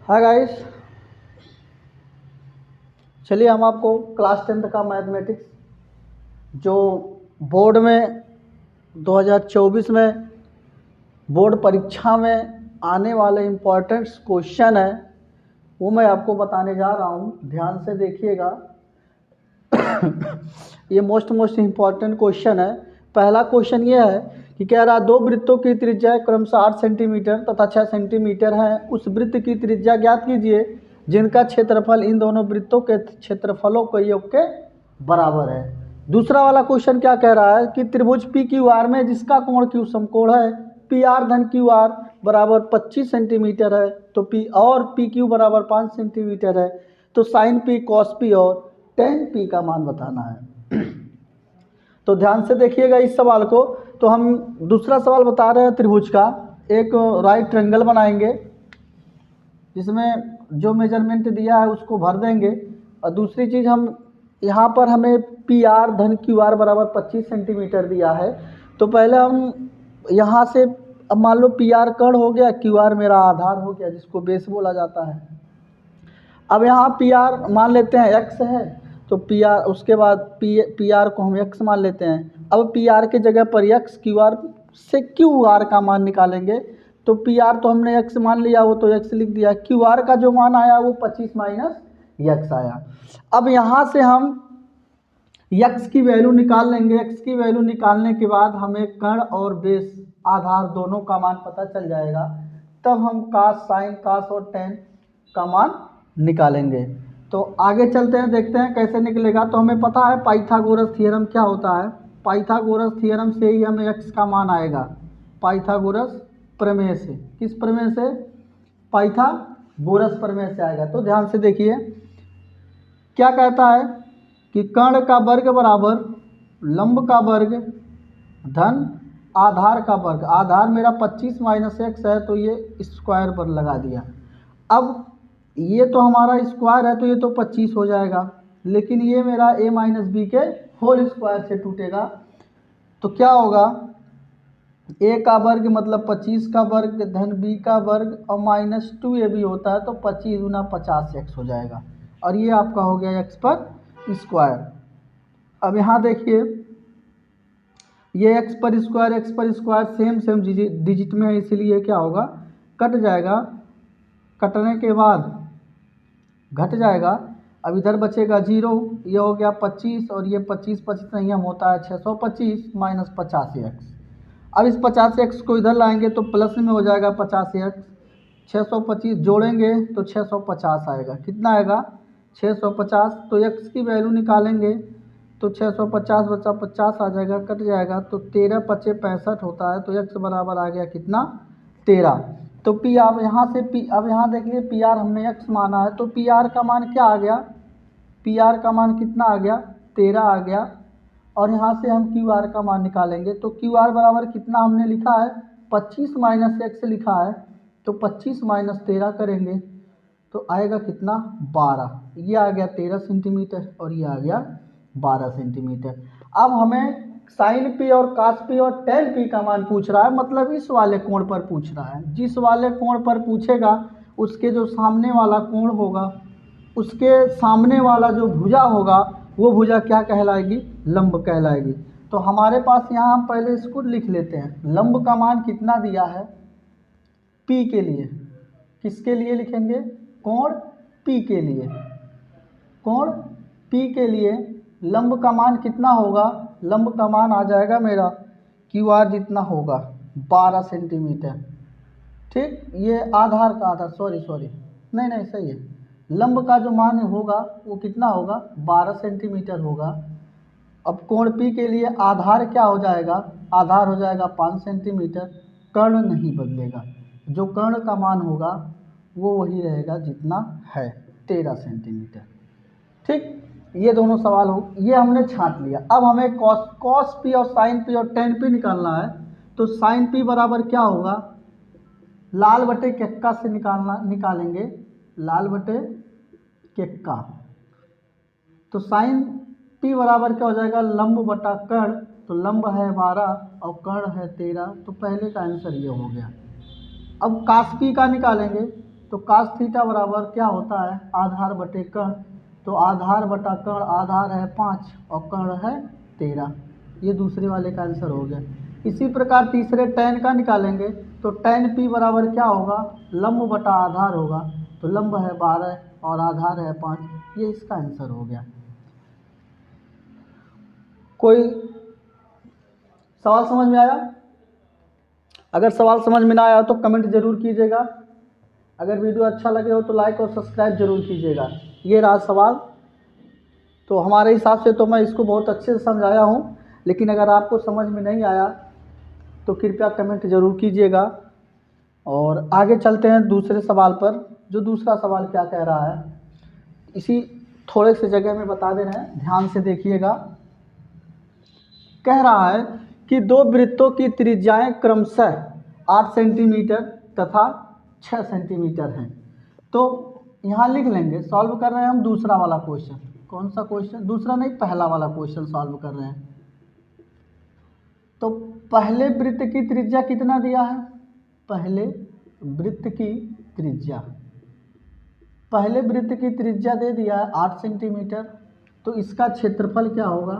Hi guys, चलिए हम आपको क्लास 10th का मैथमेटिक्स जो बोर्ड में 2024 में बोर्ड परीक्षा में आने वाले इम्पोर्टेंट क्वेश्चन है वो मैं आपको बताने जा रहा हूँ। ध्यान से देखिएगा। ये मोस्ट इम्पॉर्टेंट क्वेश्चन है। पहला क्वेश्चन ये है कि कह रहा दो वृत्तों की त्रिज्या क्रमशः 8 सेंटीमीटर तथा 6 सेंटीमीटर है। उस वृत्त की त्रिज्या ज्ञात कीजिए जिनका क्षेत्रफल इन दोनों वृत्तों के क्षेत्रफलों के योग के बराबर है। दूसरा वाला क्वेश्चन क्या कह रहा है कि त्रिभुज पी क्यू आर में जिसका कोण क्यू समकोण है, पी आर धन क्यू आर बराबर 25 सेंटीमीटर है तो पी और पी क्यू बराबर 5 सेंटीमीटर है, तो साइन पी कॉस पी और टेन पी का मान बताना है। तो ध्यान से देखिएगा इस सवाल को। तो हम दूसरा सवाल बता रहे हैं त्रिभुज का। एक राइट ट्रायंगल बनाएंगे जिसमें जो मेजरमेंट दिया है उसको भर देंगे, और दूसरी चीज़ हम यहाँ पर हमें पी आर धन क्यू आर बराबर 25 सेंटीमीटर दिया है। तो पहले हम यहाँ से, अब मान लो पी आर कर्ण हो गया, क्यू आर मेरा आधार हो गया जिसको बेस बोला जाता है। अब यहाँ पी आर मान लेते हैं एक्स है, तो पी आर उसके बाद पी आर को हम एक्स मान लेते हैं। अब पी आर के जगह पर एक्स, क्यू आर से क्यू आर का मान निकालेंगे। तो पी आर तो हमने एक्स मान लिया, वो तो एक्स लिख दिया। क्यू आर का जो मान आया वो 25 माइनस एक्स आया। अब यहाँ से हम एक्स की वैल्यू निकाल लेंगे। एक्स की वैल्यू निकालने के बाद हमें कर्ण और बेस आधार दोनों का मान पता चल जाएगा। तब हम कास, साइन, कास और टेन का मान निकालेंगे। तो आगे चलते हैं, देखते हैं कैसे निकलेगा। तो हमें पता है पाइथागोरस थ्योरम क्या होता है। पाइथागोरस थ्योरम से ही हमें एक्स का मान आएगा, पाइथागोरस प्रमेय से। किस प्रमेय से? पाइथागोरस प्रमेय से आएगा। तो ध्यान से देखिए क्या कहता है कि कर्ण का वर्ग बराबर लंब का वर्ग धन आधार का वर्ग। आधार मेरा 25 माइनस एक्स है तो ये स्क्वायर पर लगा दिया। अब ये तो हमारा स्क्वायर है तो ये तो 25 हो जाएगा, लेकिन ये मेरा a माइनस बी के होल स्क्वायर से टूटेगा। तो क्या होगा, a का वर्ग मतलब 25 का वर्ग धन b का वर्ग और माइनस 2ab होता है, तो 25 गुना 50x हो जाएगा, और ये आपका हो गया x पर स्क्वायर। अब यहाँ देखिए ये x पर स्क्वायर सेम डिजिट में है, इसीलिए क्या होगा, कट जाएगा। कटने के बाद घट जाएगा। अब इधर बचेगा 0, ये हो गया 25 और ये 25 संयम होता है 625 माइनस 50x। अब इस 50x को इधर लाएंगे तो प्लस में हो जाएगा 50x। 625 जोड़ेंगे तो 650 आएगा। कितना आएगा? 650। तो x की वैल्यू निकालेंगे तो 650 बचा 50 आ जाएगा, कट जाएगा। तो 13 पचे 65 होता है, तो x बराबर आ गया कितना? 13। तो पी अब यहाँ से अब यहाँ देखिए पी आर हमने x माना है, तो पी आर का मान क्या आ गया? पी आर का मान कितना आ गया? 13 आ गया। और यहाँ से हम क्यू आर का मान निकालेंगे तो क्यू आर बराबर कितना हमने लिखा है? 25 माइनस एक्स लिखा है, तो 25 माइनस 13 करेंगे तो आएगा कितना? 12। ये आ गया 13 सेंटीमीटर और ये आ गया 12 सेंटीमीटर। अब हमें साइन पी और कास पी और टेन पी का मान पूछ रहा है, मतलब इस वाले कोण पर पूछ रहा है। जिस वाले कोण पर पूछेगा उसके जो सामने वाला कोण होगा, उसके सामने वाला जो भुजा होगा वो भुजा क्या कहलाएगी? लंब कहलाएगी। तो हमारे पास यहाँ हम पहले इसको लिख लेते हैं। लंब का मान कितना दिया है? पी के लिए। किसके लिए लिखेंगे? कोण पी के लिए। कोण पी के लिए लंब का मान कितना होगा? लंब का मान आ जाएगा मेरा क्यू आर जितना होगा 12 सेंटीमीटर। ठीक, ये आधार का आधार, सॉरी नहीं सही है। लंब का जो मान होगा वो कितना होगा? 12 सेंटीमीटर होगा। अब कोण पी के लिए आधार क्या हो जाएगा? आधार हो जाएगा 5 सेंटीमीटर। कर्ण नहीं बदलेगा, जो कर्ण का मान होगा वो वही रहेगा जितना है, 13 सेंटीमीटर। ठीक, ये दोनों सवाल हो, ये हमने छांट लिया। अब हमें कॉस पी और साइन पी और टेन पी निकालना है। तो साइन पी बराबर क्या होगा? लाल बटे केक्का से निकालेंगे, लाल बटे केक्का। तो साइन पी बराबर क्या हो जाएगा? लंब बटा कर्ण। तो लंब है 12 और कर्ण है 13, तो पहले का आंसर ये हो गया। अब कास पी का निकालेंगे। तो cos थीटा बराबर क्या होता है, आधार बटे कर्ण। तो आधार बटा कर्ण, आधार है 5 और कर्ण है 13, ये दूसरे वाले का आंसर हो गया। इसी प्रकार तीसरे tan का निकालेंगे तो tan p बराबर क्या होगा, लंब बटा आधार होगा। तो लंब है 12 और आधार है 5, ये इसका आंसर हो गया। कोई सवाल समझ में आया? अगर सवाल समझ में ना आया तो कमेंट जरूर कीजिएगा। अगर वीडियो अच्छा लगे हो तो लाइक और सब्सक्राइब जरूर कीजिएगा। ये रहा सवाल। तो हमारे हिसाब से तो मैं इसको बहुत अच्छे से समझाया हूँ, लेकिन अगर आपको समझ में नहीं आया तो कृपया कमेंट जरूर कीजिएगा। और आगे चलते हैं दूसरे सवाल पर। जो दूसरा सवाल क्या कह रहा है, इसी थोड़े से जगह में बता दे रहे हैं, ध्यान से देखिएगा। कह रहा है कि दो वृत्तों की त्रिज्याएं क्रमशः 8 सेंटीमीटर तथा 6 सेंटीमीटर हैं। तो यहाँ लिख लेंगे, सॉल्व कर रहे हैं हम दूसरा वाला क्वेश्चन। कौन सा क्वेश्चन? दूसरा नहीं, पहला वाला क्वेश्चन सॉल्व कर रहे हैं। तो पहले वृत्त की त्रिज्या कितना दिया है, पहले वृत्त की त्रिज्या, पहले वृत्त की त्रिज्या दे दिया है 8 सेंटीमीटर। तो इसका क्षेत्रफल क्या होगा,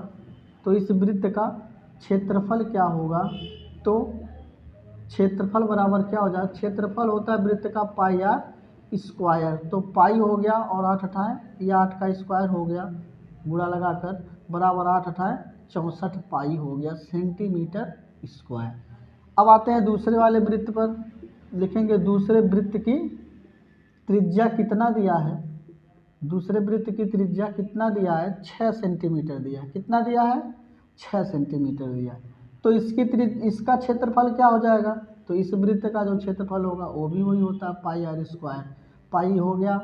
तो इस वृत्त का क्षेत्रफल क्या होगा, तो क्षेत्रफल बराबर क्या हो जाएगा, क्षेत्रफल होता है वृत्त का पाई आर स्क्वायर। तो पाई हो गया और 8 अठाएँ, ये 8 का स्क्वायर हो गया, गुणा लगाकर बराबर 8 अठाएँ 64 पाई हो गया सेंटीमीटर स्क्वायर। अब आते हैं दूसरे वाले वृत्त पर, लिखेंगे दूसरे वृत्त की त्रिज्या कितना दिया है, दूसरे वृत्त की त्रिज्या कितना दिया है, 6 सेंटीमीटर दिया है। कितना दिया है, 6 सेंटीमीटर दिया है। तो इसका क्षेत्रफल क्या हो जाएगा, तो इस वृत्त का जो क्षेत्रफल होगा वो भी वही होता है पाई आर स्क्वायर। पाई हो गया,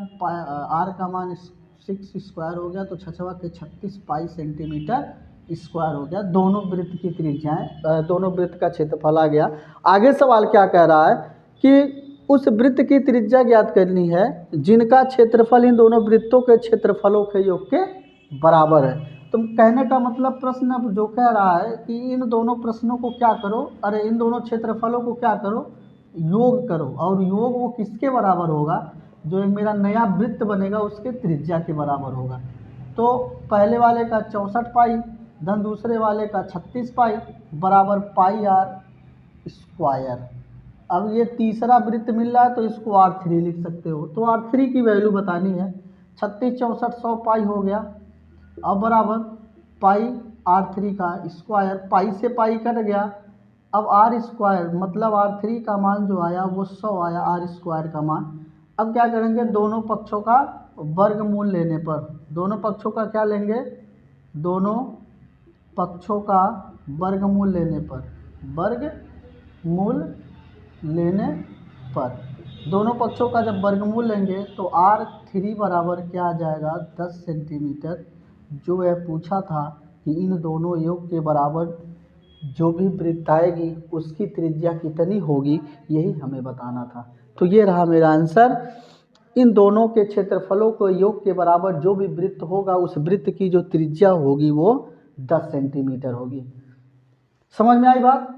आर का मान 6 स्क्वायर हो गया, तो 6 के 36 पाई सेंटीमीटर स्क्वायर हो गया। दोनों वृत्त की त्रिज्याएं, दोनों वृत्त का क्षेत्रफल आ गया। आगे सवाल क्या कह रहा है कि उस वृत्त की त्रिज्या ज्ञात करनी है जिनका क्षेत्रफल इन दोनों वृत्तों के क्षेत्रफलों के योग के बराबर है। तो कहने का मतलब प्रश्न जो कह रहा है कि इन दोनों प्रश्नों को क्या करो, अरे इन दोनों क्षेत्रफलों को क्या करो, योग करो। और योग वो किसके बराबर होगा, जो एक मेरा नया वृत्त बनेगा उसके त्रिज्या के बराबर होगा। तो पहले वाले का 64 पाई धन दूसरे वाले का 36 पाई बराबर पाई आर स्क्वायर। अब ये तीसरा वृत्त मिल रहा है तो इसको R3 लिख सकते हो। तो R3 की वैल्यू बतानी है, 36 64 100 पाई हो गया, अब बराबर पाई R3 का स्क्वायर, पाई से पाई कट गया, अब R स्क्वायर मतलब R3 का मान जो आया वो 100 आया, R स्क्वायर का मान। अब क्या करेंगे, दोनों पक्षों का वर्गमूल लेने पर, दोनों पक्षों का क्या लेंगे, दोनों पक्षों का वर्गमूल लेने पर, वर्गमूल लेने पर दोनों पक्षों का जब वर्गमूल लेंगे तो R3 बराबर क्या आ जाएगा, 10 सेंटीमीटर। जो यह पूछा था कि इन दोनों योग के बराबर जो भी वृत्त आएगी उसकी त्रिज्या कितनी होगी, यही हमें बताना था। तो ये रहा मेरा आंसर। इन दोनों के क्षेत्रफलों को योग के बराबर जो भी वृत्त होगा उस वृत्त की जो त्रिज्या होगी वो 10 सेंटीमीटर होगी। समझ में आई बात?